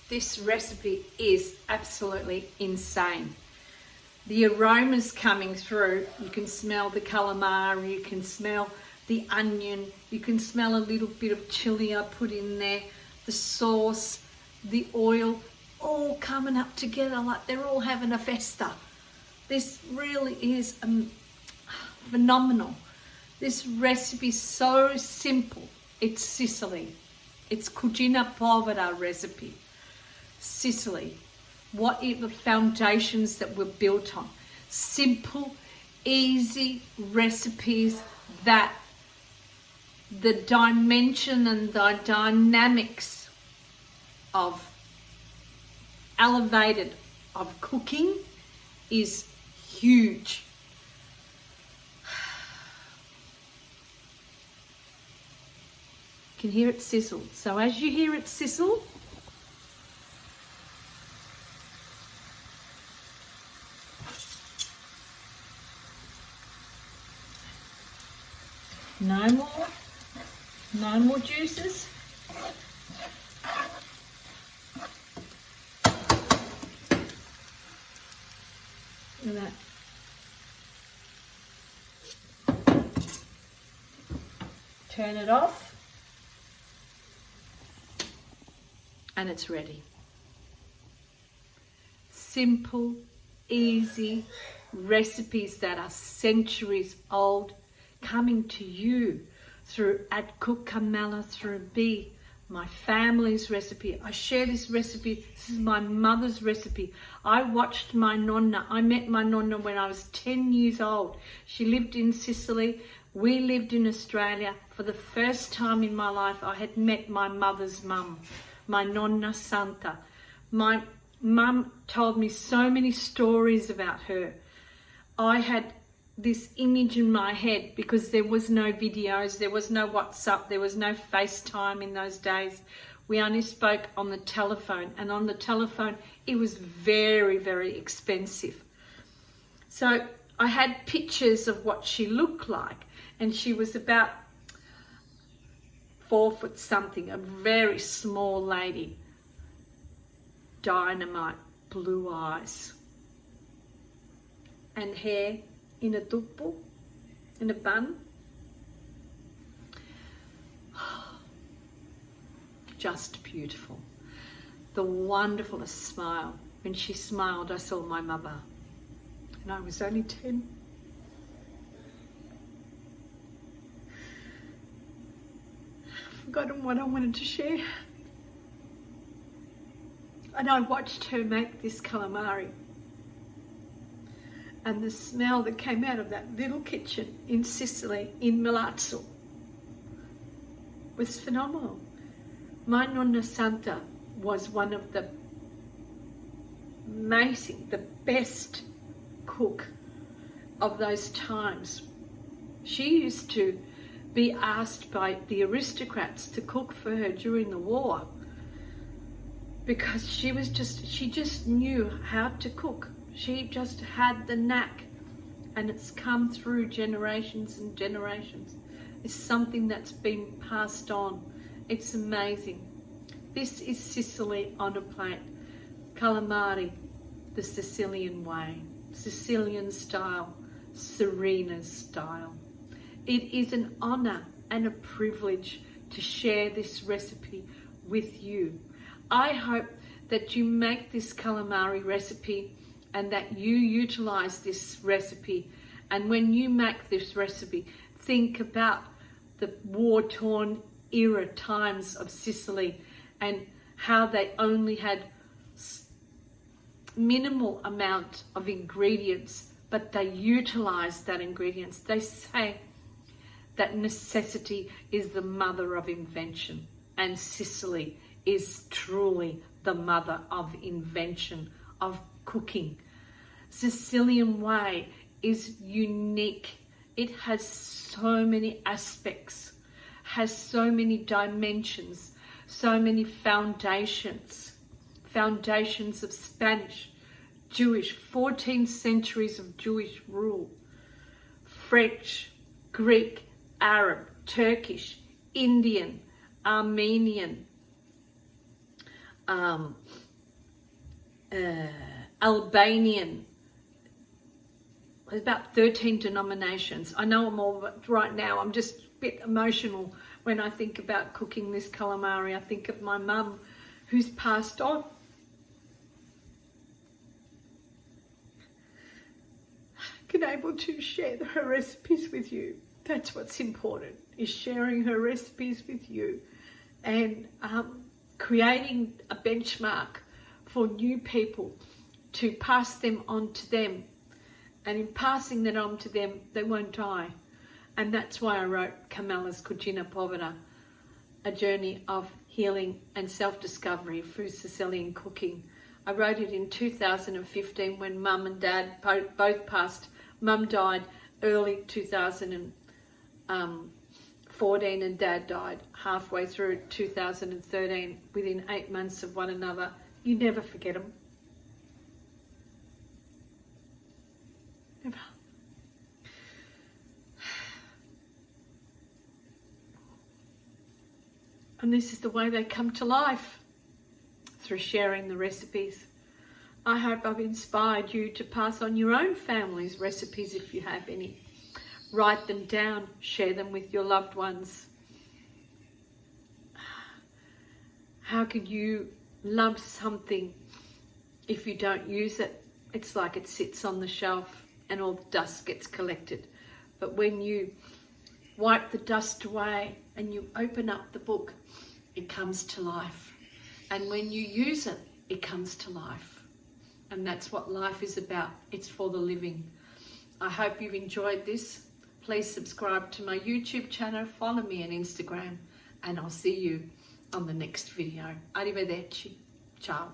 This recipe is absolutely insane. The aromas coming through, you can smell the calamari, you can smell the onion, you can smell a little bit of chili I put in there, the sauce, the oil, all coming up together like they're all having a festa. This really is phenomenal. This recipe is so simple. It's Sicily. It's cucina povera recipe. Sicily. What are the foundations that we're built on? Simple, easy recipes that the dimension and the dynamics of elevated of cooking is huge. You can hear it sizzle. So as you hear it sizzle, no more juices. Look at that. Turn it off and it's ready. Simple, easy recipes that are centuries old coming to you through At Cook Carmela, through B, my family's recipe. I share this recipe. This is my mother's recipe. I watched my nonna. I met my nonna when I was 10 years old. She lived in Sicily. We lived in Australia. For the first time in my life, I had met my mother's mum, my nonna Santa. My mum told me so many stories about her. I had this image in my head because there was no videos, there was no WhatsApp, there was no FaceTime in those days. We only spoke on the telephone, and on the telephone it was very, very expensive. So I had pictures of what she looked like, and she was about 4 foot something, a very small lady, dynamite blue eyes and hair in a tuppo, in a bun. Just beautiful. The wonderfulest smile. When she smiled, I saw my mother, and I was only 10. I've forgotten what I wanted to share. And I watched her make this calamari. And the smell that came out of that little kitchen in Sicily, in Milazzo, was phenomenal. My nonna Santa was one of the amazing, the best cook of those times. She used to be asked by the aristocrats to cook for her during the war because she just knew how to cook. She just had the knack, and it's come through generations and generations. It's something that's been passed on. It's amazing. This is Sicily on a plate. Calamari the Sicilian way. Sicilian style. Serena's style. It is an honor and a privilege to share this recipe with you. I hope that you make this calamari recipe and that you utilize this recipe. And when you make this recipe, think about the war-torn era times of Sicily and how they only had minimal amount of ingredients, but they utilized that ingredients. They say that necessity is the mother of invention, and Sicily is truly the mother of invention, of cooking. Sicilian way is unique. It has so many aspects, has so many dimensions, so many foundations of Spanish, Jewish, 14 centuries of Jewish rule, French, Greek, Arab, Turkish, Indian, Armenian, Albanian. There's about 13 denominations. I know them all, but right now I'm just a bit emotional when I think about cooking this calamari. I think of my mum who's passed on. Been able to share her recipes with you. That's what's important, is sharing her recipes with you and creating a benchmark for new people to pass them on to them. And in passing that on to them, they won't die. And that's why I wrote Carmela's Cucina Povera, a journey of healing and self-discovery through Sicilian cooking. I wrote it in 2015 when Mum and Dad both passed. Mum died early 2014 and Dad died halfway through 2013, within 8 months of one another. You never forget them. Never. And this is the way they come to life, through sharing the recipes. I hope I've inspired you to pass on your own family's recipes if you have any. Write them down, share them with your loved ones. How can you love something if you don't use it? It's like it sits on the shelf and all the dust gets collected. But when you wipe the dust away and you open up the book, it comes to life. And when you use it, it comes to life. And that's what life is about. It's for the living. I hope you've enjoyed this. Please subscribe to my YouTube channel, follow me on Instagram, and I'll see you on the next video. Arrivederci. Ciao.